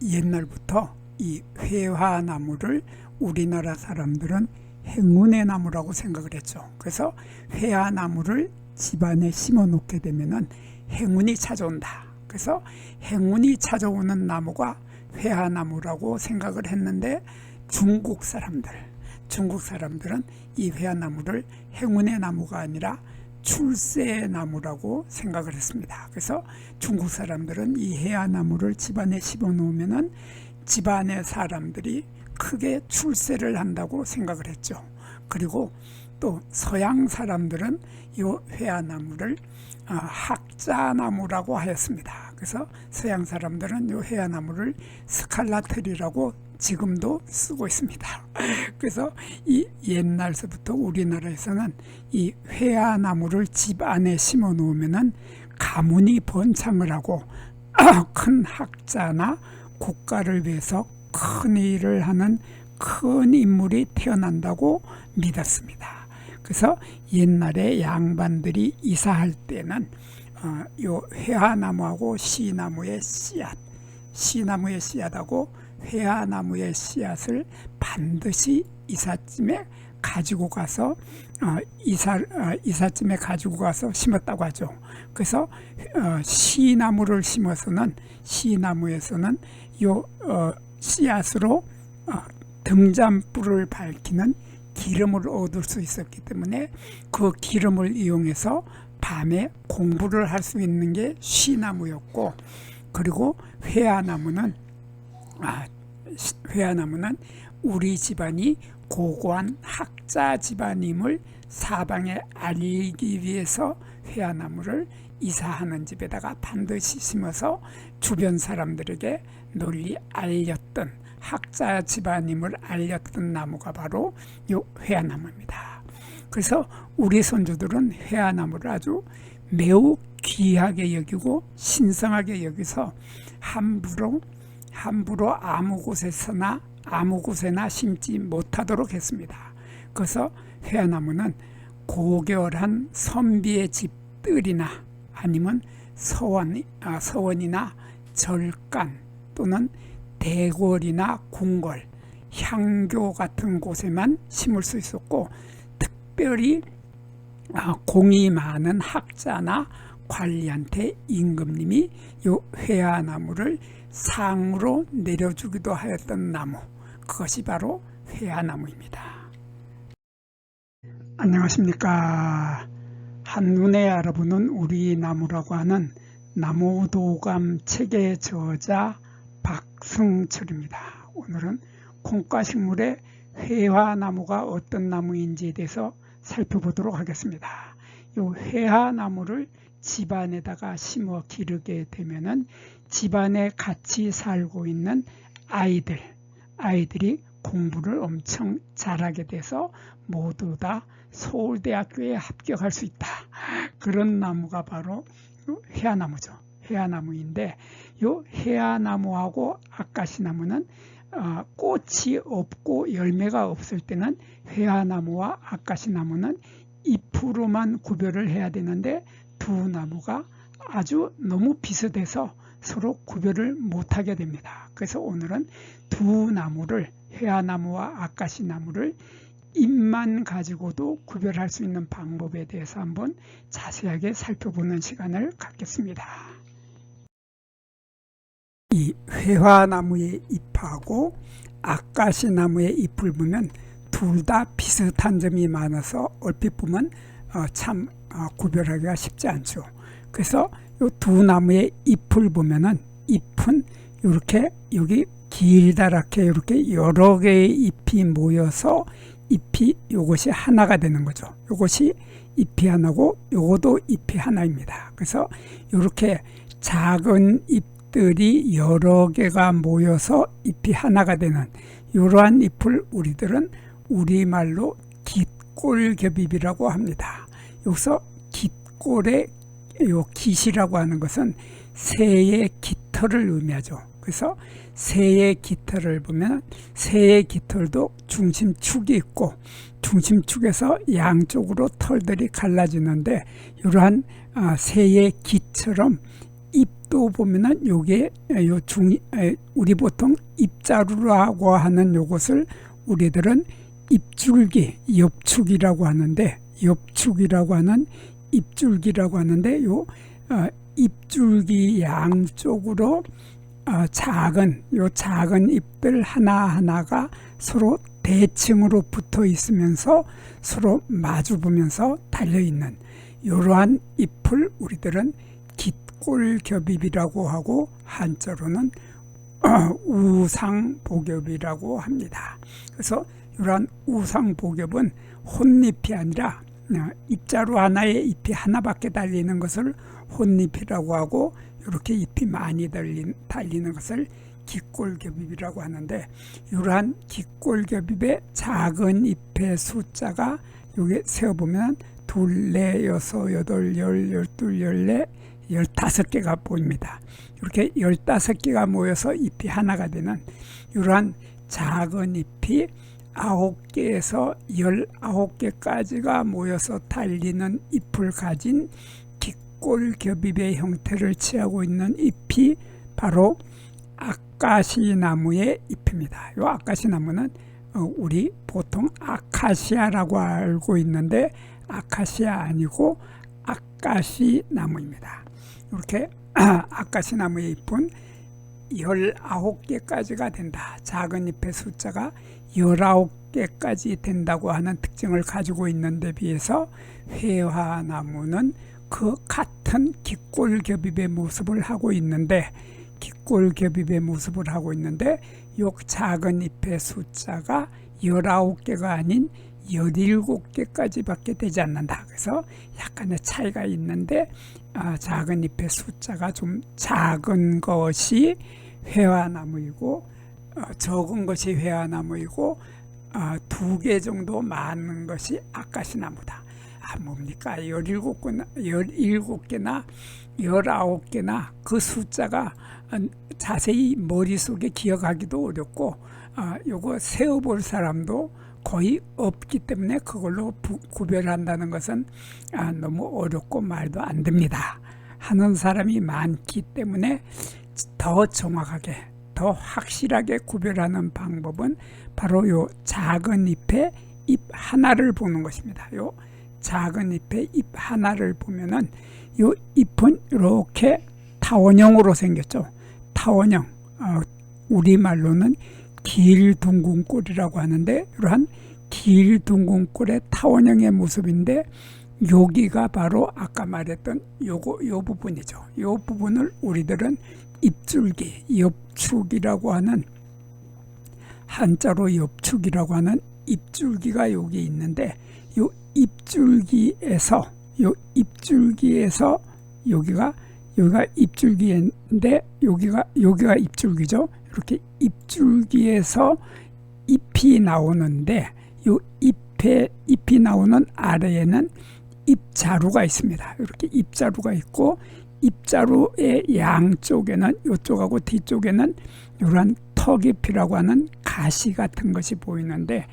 옛날부터 이 회화나무를 우리나라 사람들은 행운의 나무라고 생각을 했죠. 그래서 회화나무를 집안에 심어 놓게 되면은 행운이 찾아온다. 그래서 행운이 찾아오는 나무가 회화나무라고 생각을 했는데 중국 사람들은 이 회화나무를 행운의 나무가 아니라 출세의 나무라고 생각을 했습니다. 그래서 중국 사람들은 이 회화나무를 집안에 심어 놓으면은 집안의 사람들이 크게 출세를 한다고 생각을 했죠. 그리고 또 서양 사람들은 이 회화나무를 학자나무라고 하였습니다. 그래서 서양 사람들은 이 회화나무를 스칼라트리라고 지금도 쓰고 있습니다. 그래서 이 옛날서부터 우리나라에서는 이 회화나무를 집 안에 심어 놓으면은 가문이 번창을 하고 큰 학자나 국가를 위해서 큰 일을 하는 큰 인물이 태어난다고 믿었습니다. 그래서 옛날에 양반들이 이사할 때는 요 회화나무하고 시나무의 씨앗하고 회화나무의 씨앗을 반드시 이삿짐에 가지고 가서 이삿짐에 가지고 가서 심었다고 하죠. 그래서 시나무를 심어서는 시나무에서는 요 씨앗으로 등잔불을 밝히는 기름을 얻을 수 있었기 때문에 그 기름을 이용해서 밤에 공부를 할 수 있는 게 시나무였고, 그리고 회화나무는 우리 집안이 고고한 학자 집안임을 사방에 알리기 위해서 회화나무를 이사하는 집에다가 반드시 심어서 주변 사람들에게 널리 알렸던 학자 집안임을 알렸던 나무가 바로 이 회화나무입니다. 그래서 우리 선조들은 회화나무를 아주 매우 귀하게 여기고 신성하게 여기서 함부로 아무 곳에나 심지 못하도록 했습니다. 그래서 회화나무는 고결한 선비의 집들이나 아니면 서원이나 절간 또는 대궐이나 궁궐, 향교 같은 곳에만 심을 수 있었고, 특별히 공이 많은 학자나 관리한테 임금님이 이 회화나무를 상으로 내려주기도 하였던 나무, 그것이 바로 회화나무입니다. 안녕하십니까. 한눈에 알아보는 우리 나무라고 하는 나무도감 책의 저자 박승철입니다. 오늘은 콩과식물의 회화나무가 어떤 나무인지에 대해서 살펴보도록 하겠습니다. 이 회화나무를 집안에다가 심어 기르게 되면은 집안에 같이 살고 있는 아이들이 공부를 엄청 잘하게 돼서 모두 다 서울대학교에 합격할 수 있다. 그런 나무가 바로 회화나무죠. 회화나무인데 이 회화나무하고 아까시나무는 꽃이 없고 열매가 없을 때는 회화나무와 아까시나무는 잎으로만 구별을 해야 되는데 두 나무가 아주 너무 비슷해서 서로 구별을 못하게 됩니다. 그래서 오늘은 두 나무를, 회화나무와 아까시나무를 잎만 가지고도 구별할 수 있는 방법에 대해서 한번 자세하게 살펴보는 시간을 갖겠습니다. 이 회화나무의 잎하고 아까시나무의 잎을 보면 둘 다 비슷한 점이 많아서 얼핏 보면 참 구별하기가 쉽지 않죠. 그래서 이 두 나무의 잎을 보면은 잎은 이렇게 여기 길다랗게 이렇게 여러 개의 잎이 모여서 잎이 요것이 하나가 되는 거죠. 요것이 잎이 하나고 요것도 잎이 하나입니다. 그래서 이렇게 작은 잎들이 여러 개가 모여서 잎이 하나가 되는 이러한 잎을 우리들은 우리말로 깃골겹잎이라고 합니다. 여기서 깃골의 요 깃이라고 하는 것은 새의 깃털을 의미하죠. 그래서 새의 깃털을 보면 새의 깃털도 중심축이 있고 중심축에서 양쪽으로 털들이 갈라지는데 이러한 새의 깃처럼 잎도 보면은 요게 우리 보통 잎자루라고 하는 요것을 우리들은 잎줄기, 엽축이라고 하는데, 엽축이라고 하는 잎줄기라고 하는데, 요 잎줄기 양쪽으로 작은 잎들 하나하나가 서로 대칭으로 붙어 있으면서 서로 마주 보면서 달려 있는 이러한 잎을 우리들은 깃골겹잎이라고 하고, 한자로는 우상복엽이라고 합니다. 그래서 이러한 우상복엽은 혼잎이 아니라 잎자루 하나에 잎이 하나밖에 달리는 것을 혼잎이라고 하고, 이렇게 잎이 많이 달리는 것을 깃골겹잎이라고 하는데, 이러한 깃골겹잎의 작은 잎의 숫자가 여기 세어보면 둘, 넷, 여섯, 여덟, 열, 열둘, 열네, 15개가 보입니다. 이렇게 15개가 모여서 잎이 하나가 되는 이러한 작은 잎이 9개에서 19개까지가 모여서 달리는 잎을 가진 깃골겹잎의 형태를 취하고 있는 잎이 바로 아카시나무의 잎입니다. 이 아카시나무는 우리 보통 아카시아라고 알고 있는데, 아카시아 아니고 아카시나무입니다. 이렇게 아카시나무의 잎은 19개까지가 된다. 작은 잎의 숫자가 19개까지 된다고 하는 특징을 가지고 있는데 비해서 회화나무는 그 같은 깃골겹잎의 모습을 하고 있는데, 요 작은 잎의 숫자가 19개가 아닌 17개까지밖에 되지 않는다. 그래서 약간의 차이가 있는데, 작은 잎의 숫자가 좀 작은 것이 회화나무이고, 적은 것이 회화나무이고, 2개 정도 많은 것이 아카시나무다. 뭡니까? 17개나 19개나 그 숫자가 자세히 머릿속에 기억하기도 어렵고, 요거 세어볼 사람도 거의 없기 때문에 그걸로 구별한다는 것은 너무 어렵고 말도 안 됩니다. 하는 사람이 많기 때문에 더 정확하게, 더 확실하게 구별하는 방법은 바로 요 작은 잎의 잎 하나를 보는 것입니다. 요 작은 잎의 잎 하나를 보면은 요 잎은 이렇게 타원형으로 생겼죠. 타원형, 우리말로는 길둥근꼴이라고 하는데, 이러한 길둥근꼴의 타원형의 모습인데, 여기가 바로 아까 말했던 요 부분이죠. 요 부분을 우리들은 잎줄기, 엽축이라고 하는, 한자로 엽축이라고 하는 잎줄기가 여기 있는데, 요 잎줄기에서 여기가 잎줄기인데, 여기가 잎줄기죠. 이렇게 잎줄기에서 잎이 나오는데, 요 잎이 나오는 아래에는 잎자루가 있습니다. 이렇게 잎자루가 있고, 잎자루의 양쪽에는, 이쪽하고 뒤쪽에는 이러한 턱잎이라고 하는 가시 같은 것이 보이는데,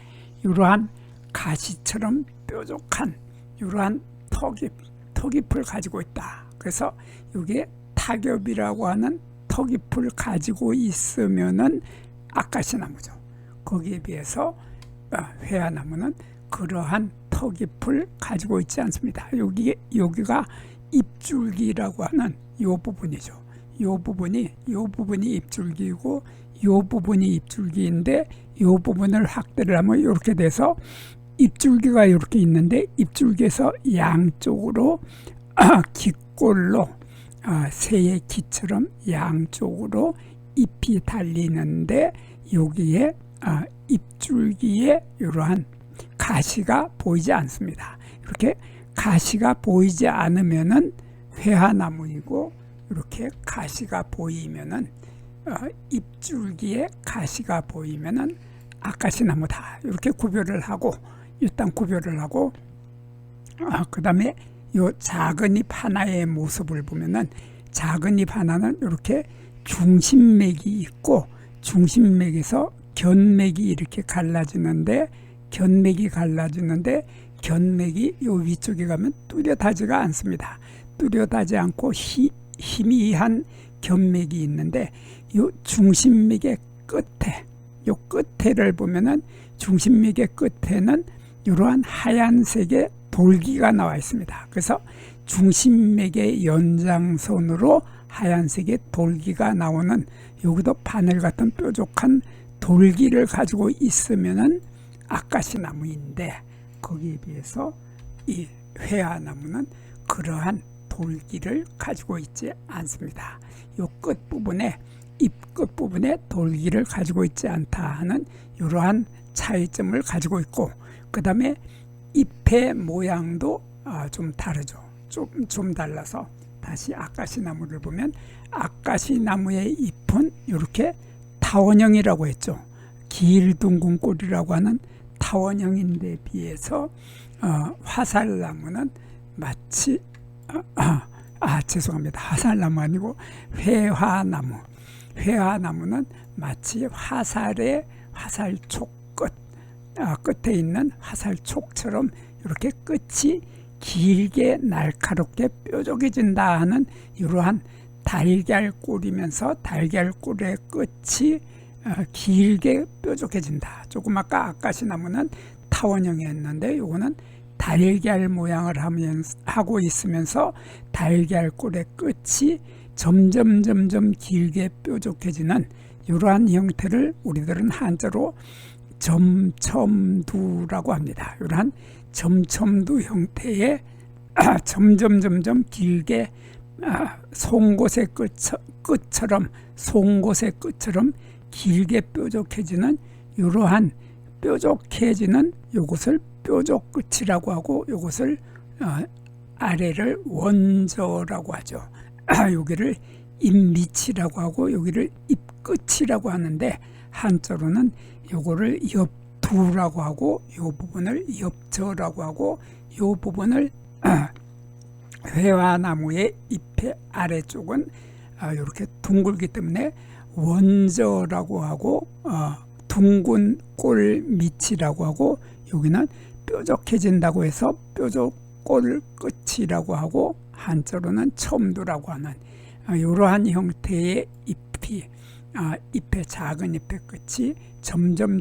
이러한 가시처럼 뾰족한 이러한 턱잎을 가지고 있다. 그래서 이게 타겹이라고 하는 턱잎을 가지고 있으면은 아카시나무죠. 거기에 비해서 회화나무는 그러한 턱잎을 가지고 있지 않습니다. 여기가 잎줄기라고 하는 요 부분이죠. 요 부분이 잎줄기이고, 요 부분이 잎줄기인데, 요 부분을 확대를 하면 이렇게 돼서 잎줄기가 이렇게 있는데, 잎줄기에서 양쪽으로 깃골로, 새의 기처럼 양쪽으로 잎이 달리는데, 여기에 잎줄기에 이러한 가시가 보이지 않습니다. 이렇게 가시가 보이지 않으면은 회화나무이고, 이렇게 가시가 보이면은 잎줄기에 가시가 보이면은 아카시나무다. 이렇게 구별을 하고, 일단 구별을 하고, 그 다음에 요 작은 잎 하나의 모습을 보면은, 작은 잎 하나는 이렇게 중심맥이 있고, 중심맥에서 견맥이 이렇게 갈라지는데, 견맥이 요 위쪽에 가면 뚜렷하지가 않습니다. 뚜렷하지 않고 희미한 견맥이 있는데 요 중심맥의 끝에, 요 끝에를 보면은 중심맥의 끝에는 이러한 하얀색의 돌기가 나와 있습니다. 그래서 중심맥의 연장선으로 하얀색의 돌기가 나오는, 여기도 바늘 같은 뾰족한 돌기를 가지고 있으면은 아까시나무인데, 거기에 비해서 이 회화나무는 그러한 돌기를 가지고 있지 않습니다. 요 끝부분에, 잎 끝부분에 돌기를 가지고 있지 않다 하는 이러한 차이점을 가지고 있고, 그 다음에 잎의 모양도 좀 다르죠. 좀 달라서 다시 아까시나무를 보면, 아까시나무의 잎은 이렇게 타원형이라고 했죠. 길둥근 꼴이라고 하는 타원형인데 비해서 화살나무는 마치 죄송합니다. 화살나무 아니고 회화나무. 회화나무는 마치 화살의 화살촉 끝에 있는 화살촉처럼 이렇게 끝이 길게 날카롭게 뾰족해진다 하는 이러한 달걀꼴이면서 달걀꼴의 끝이 길게 뾰족해진다. 조금 아까 아까시나무는 타원형이었는데 요거는 달걀 모양을 하고 있으면서 달걀꼴의 끝이 점점 길게 뾰족해지는 이러한 형태를 우리들은 한자로 점첨두라고 합니다. 이러한 점첨두 형태의 점점 길게 송곳의 끝처럼 길게 뾰족해지는 이러한 뾰족해지는 요것을 뾰족끝이라고 하고, 요것을 아래를 원저라고 하죠. 여기를 잎밑이라고 하고 여기를 잎끝이라고 하는데, 한자로는 요거를 엽두라고 하고 요 부분을 엽저라고 하고 요 부분을 회화나무의 잎의 아래쪽은 이렇게 둥글기 때문에 원저라고 하고 둥근 꼴 밑이라고 하고, 여기는 뾰족해진다고 해서 뾰족꼴 끝이라고 하고, 한자로는 첨두라고 하는 이러한 형태의 잎의 작은 잎의 끝이 점점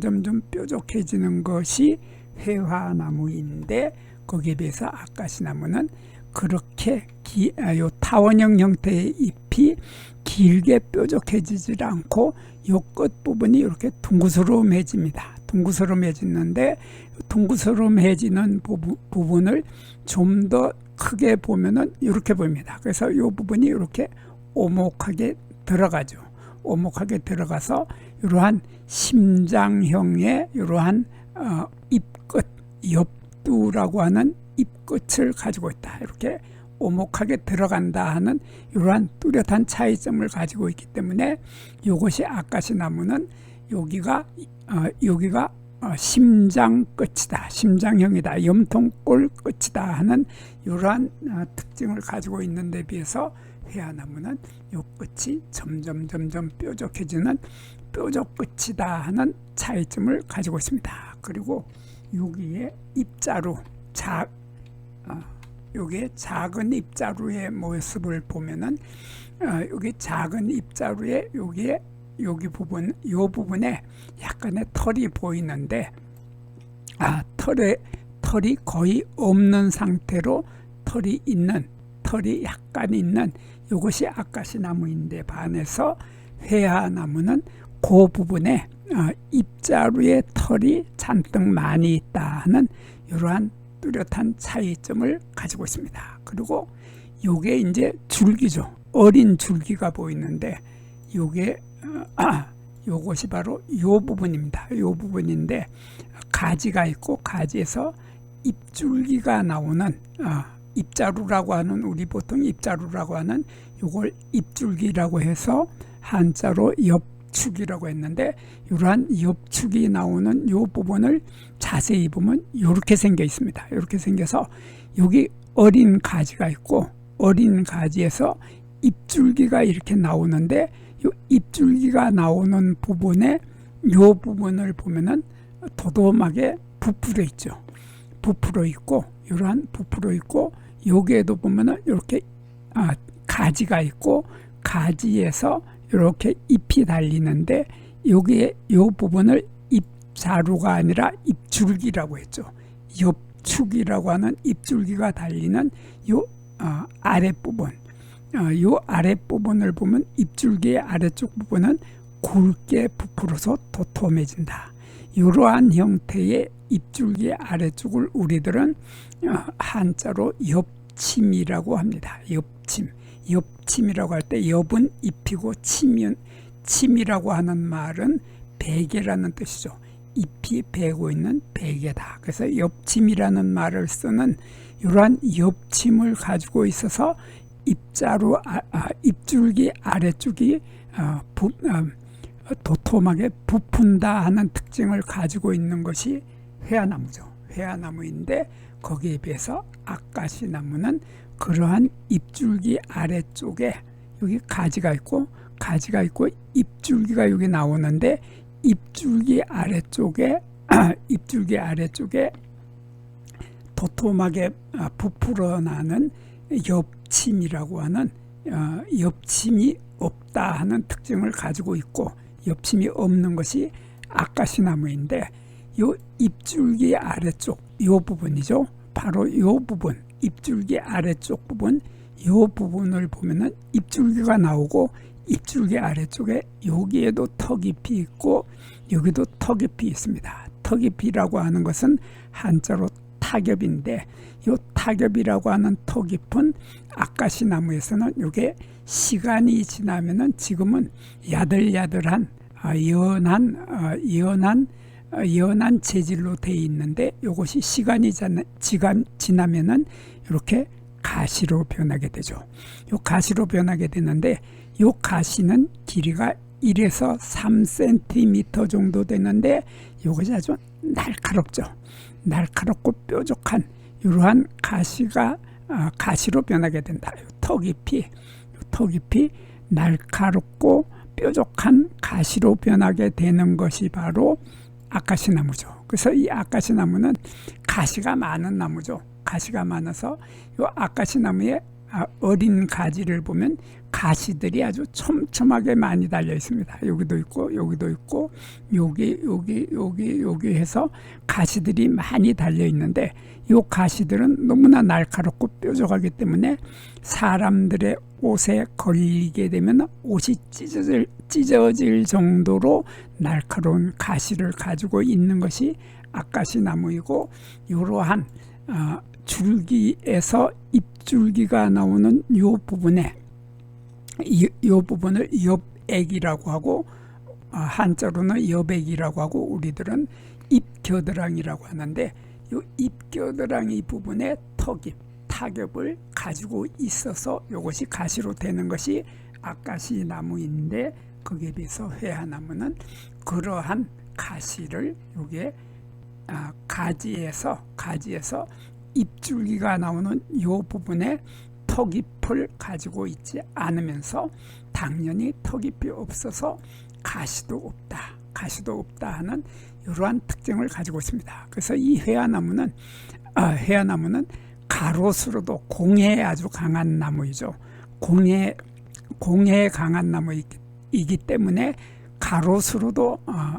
뾰족해지는 것이 회화나무인데, 거기에 비해서 아까시나무는 그렇게 요 타원형 형태의 잎이 길게 뾰족해지질 않고 요 끝부분이 이렇게 둥그스름해집니다. 둥그스름해지는데, 둥그스름해지는 부분을 좀 더 크게 보면은 이렇게 보입니다. 그래서 이 부분이 이렇게 오목하게 들어가죠. 오목하게 들어가서 이러한 심장형의 이러한 잎끝, 엽두라고 하는 잎끝을 가지고 있다. 이렇게 오목하게 들어간다 하는 이러한 뚜렷한 차이점을 가지고 있기 때문에, 이것이 아까시나무는 여기가 심장 끝이다, 심장형이다, 염통골 끝이다 하는 이러한 특징을 가지고 있는 데 비해서, 회화나무는 이 끝이 점점 뾰족해지는 뾰족 끝이다 하는 차이점을 가지고 있습니다. 그리고 여기에 입자루, 여기에 작은 입자루의 모습을 보면은, 여기 작은 입자루에 여기 부분, 요 부분에 약간의 털이 보이는데, 털이 거의 없는 상태로 털이 약간 있는 이것이 아까시나무인데 반해서, 회화나무는 그 부분에 입자루의 털이 잔뜩 많이 있다 하는 이러한 뚜렷한 차이점을 가지고 있습니다. 그리고 요게 이제 줄기죠. 어린 줄기가 보이는데, 요것이 바로 요 부분입니다. 요 부분인데, 가지가 있고 가지에서 잎줄기가 나오는 잎자루라고 하는, 우리 보통 잎자루라고 하는 요걸 잎줄기라고 해서 한자로 엽축이라고 했는데, 이러한 엽축이 나오는 요 부분을 자세히 보면 이렇게 생겨 있습니다. 이렇게 생겨서 여기 어린 가지가 있고, 어린 가지에서 잎줄기가 이렇게 나오는데, 요 잎줄기가 나오는 부분에 요 부분을 보면은 도톰하게 부풀어 있죠. 부풀어 있고, 이러한 부풀어 있고, 여기에도 보면은 이렇게 가지가 있고 가지에서 이렇게 잎이 달리는데 여기에 요 부분을 잎자루가 아니라 잎줄기라고 했죠. 엽축이라고 하는 잎줄기가 달리는 요 아랫부분, 요 아랫부분을 보면 잎줄기의 아래쪽 부분은 굵게 부풀어서 도톰해진다. 이러한 형태의 잎줄기의 아래쪽을 우리들은 한자로 엽침이라고 합니다. 엽침이라고 할 때 엽은 잎이고 침이라고 하는 말은 베개라는 뜻이죠. 잎이 베고 있는 베개다. 그래서 엽침이라는 말을 쓰는 이러한 엽침을 가지고 있어서 잎줄기 아래쪽이 도톰하게 부푼다 하는 특징을 가지고 있는 것이 회화나무죠. 회화나무인데 거기에 비해서 아까시나무는 그러한 잎줄기 아래쪽에 여기 가지가 있고 잎줄기가 여기 나오는데 잎줄기 아래쪽에 도톰하게 부풀어 나는 엽침이라고 하는 엽침이 없다 하는 특징을 가지고 있고 엽침이 없는 것이 아까시나무인데 요 잎줄기 아래쪽 요 부분이죠. 바로 요 부분 잎줄기 아래쪽 부분 요 부분을 보면은 잎줄기가 나오고 잎줄기 아래쪽에 여기에도 턱잎이 있고 여기도 턱잎이 있습니다. 턱잎이라고 하는 것은 한자로 타겹인데 요 타겹이라고 하는 턱잎은 아까시나무에서는 이게 시간이 지나면은 지금은 야들야들한 연한 재질로 되어 있는데 이것이 시간이 지나면은 이렇게 가시로 변하게 되죠. 요 가시로 변하게 되는데 요 가시는 길이가 1에서 3cm 정도 되는데 이것이 아주 날카롭죠. 날카롭고 뾰족한 이러한 가시가 가시로 변하게 된다. 턱잎이 날카롭고 뾰족한 가시로 변하게 되는 것이 바로 아까시나무죠. 그래서 이 아까시나무는 가시가 많은 나무죠. 가시가 많아서 이 아까시나무의 어린 가지를 보면 가시들이 아주 촘촘하게 많이 달려 있습니다. 여기도 있고 여기도 있고 여기 해서 가시들이 많이 달려 있는데 이 가시들은 너무나 날카롭고 뾰족하기 때문에 사람들의 옷에 걸리게 되면 옷이 찢어질 정도로 날카로운 가시를 가지고 있는 것이 아까시나무이고 이러한 줄기에서 잎줄기가 나오는 요 부분에 요 부분을 엽액이라고 하고 한자로는 엽액이라고 하고 우리들은 잎겨드랑이라고 하는데 요 잎겨드랑이 부분에 타겹을 가지고 있어서 이것이 가시로 되는 것이 아까시나무인데 거기에 비해서 회화나무는 그러한 가시를 요게 가지에서 잎줄기가 나오는 요 부분에 턱잎을 가지고 있지 않으면서 당연히 턱잎이 없어서 가시도 없다 하는 이러한 특징을 가지고 있습니다. 그래서 이 회화나무는 가로수로도 공해에 아주 강한 나무이죠. 공해에 강한 나무이기 때문에 가로수로도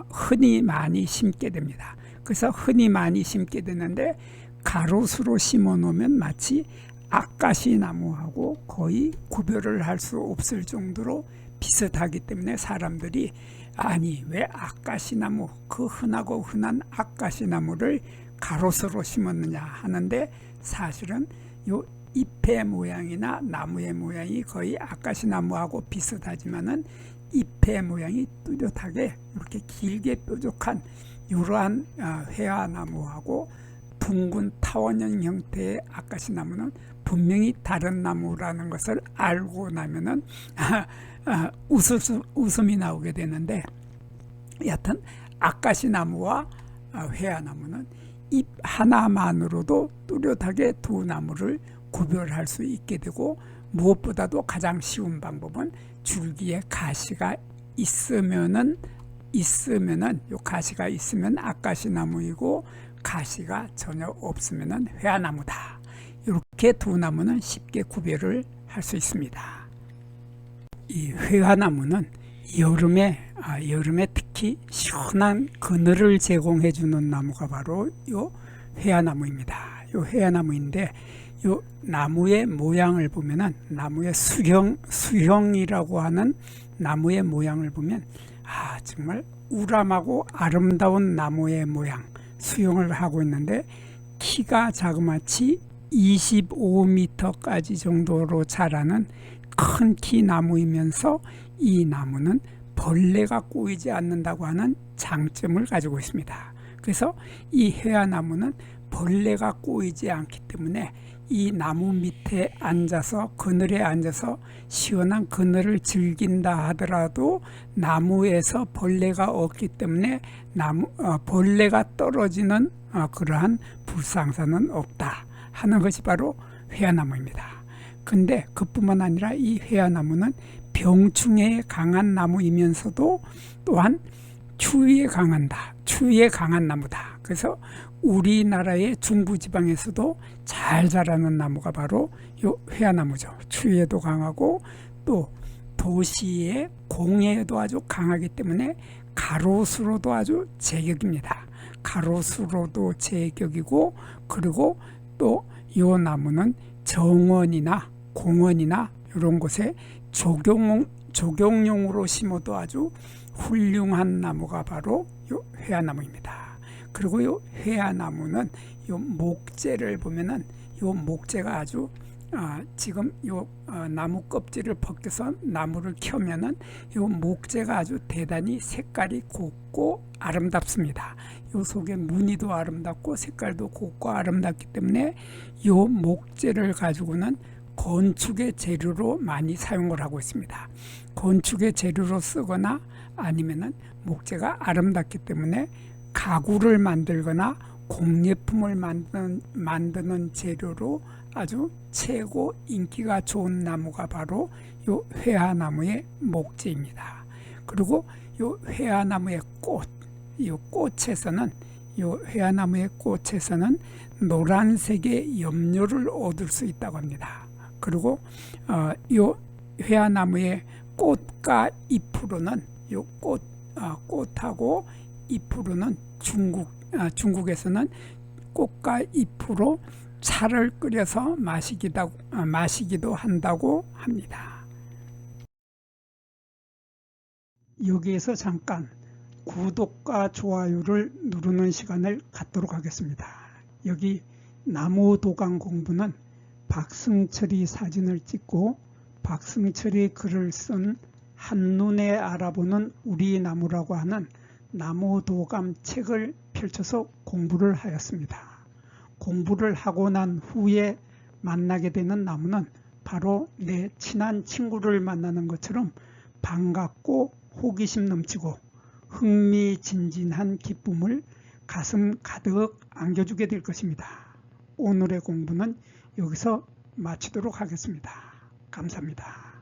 흔히 많이 심게 됩니다. 그래서 흔히 많이 심게 되는데 가로수로 심어 놓으면 마치 아까시나무하고 거의 구별을 할 수 없을 정도로 비슷하기 때문에 사람들이 아니 왜 아까시나무 그 흔하고 흔한 아까시나무를 가로수로 심었느냐 하는데 사실은 요 잎의 모양이나 나무의 모양이 거의 아까시나무하고 비슷하지만은 잎의 모양이 뚜렷하게 이렇게 길게 뾰족한 이러한 회화나무하고 둥근 타원형 형태의 아까시나무는 분명히 다른 나무라는 것을 알고 나면은 웃음이 나오게 되는데 여하튼 아까시나무와 회화나무는 잎 하나만으로도 뚜렷하게 두 나무를 구별할 수 있게 되고 무엇보다도 가장 쉬운 방법은 줄기에 가시가 있으면은 요 가시가 있으면 아까시나무이고 가시가 전혀 없으면은 회화나무다. 이렇게 두 나무는 쉽게 구별을 할 수 있습니다. 이 회화나무는 여름에 특히 시원한 그늘을 제공해 주는 나무가 바로 요 회화나무입니다. 요 회화나무인데 요 나무의 모양을 보면은 나무의 수형이라고 하는 나무의 모양을 보면 정말 우람하고 아름다운 나무의 모양, 수형을 하고 있는데 키가 자그마치 25m까지 정도로 자라는 큰 키 나무이면서 이 나무는 벌레가 꼬이지 않는다고 하는 장점을 가지고 있습니다. 그래서 이 회화나무는 벌레가 꼬이지 않기 때문에 이 나무 밑에 앉아서 그늘에 앉아서 시원한 그늘을 즐긴다 하더라도 나무에서 벌레가 없기 때문에 벌레가 떨어지는 그러한 불상사는 없다 하는 것이 바로 회화나무입니다. 근데 그뿐만 아니라 이 회화나무는 병충해에 강한 나무이면서도 또한 추위에 강한 나무다. 그래서 우리나라의 중부지방에서도 잘 자라는 나무가 바로 이 회화나무죠. 추위에도 강하고 또 도시의 공해에도 아주 강하기 때문에 가로수로도 아주 제격입니다. 가로수로도 제격이고, 그리고 또 이 나무는 정원이나 공원이나 이런 곳에 조경용으로 심어도 아주 훌륭한 나무가 바로 이 회화나무입니다. 그리고 이 회화나무는 이 목재를 보면은 이 목재가 아주 지금 이 나무 껍질을 벗겨서 나무를 켜면은 이 목재가 아주 대단히 색깔이 곱고 아름답습니다. 이 속에 무늬도 아름답고 색깔도 곱고 아름답기 때문에 이 목재를 가지고는 건축의 재료로 많이 사용을 하고 있습니다. 건축의 재료로 쓰거나 아니면은 목재가 아름답기 때문에 가구를 만들거나 공예품을 만드는 재료로 아주 최고 인기가 좋은 나무가 바로 이 회화나무의 목재입니다. 그리고 이 회화나무의 이 회화나무의 꽃에서는 노란색의 염료를 얻을 수 있다고 합니다. 그리고 이 회화나무의 꽃과 잎으로는 꽃하고 잎으로는 중국에서는 꽃과 잎으로 차를 끓여서 마시기도 한다고 합니다. 여기에서 잠깐 구독과 좋아요를 누르는 시간을 갖도록 하겠습니다. 여기 나무도감 공부는 박승철이 사진을 찍고 박승철이 글을 쓴 한눈에 알아보는 우리 나무라고 하는 나무도감 책을 펼쳐서 공부를 하였습니다. 공부를 하고 난 후에 만나게 되는 나무는 바로 내 친한 친구를 만나는 것처럼 반갑고 호기심 넘치고 흥미진진한 기쁨을 가슴 가득 안겨주게 될 것입니다. 오늘의 공부는 여기서 마치도록 하겠습니다. 감사합니다.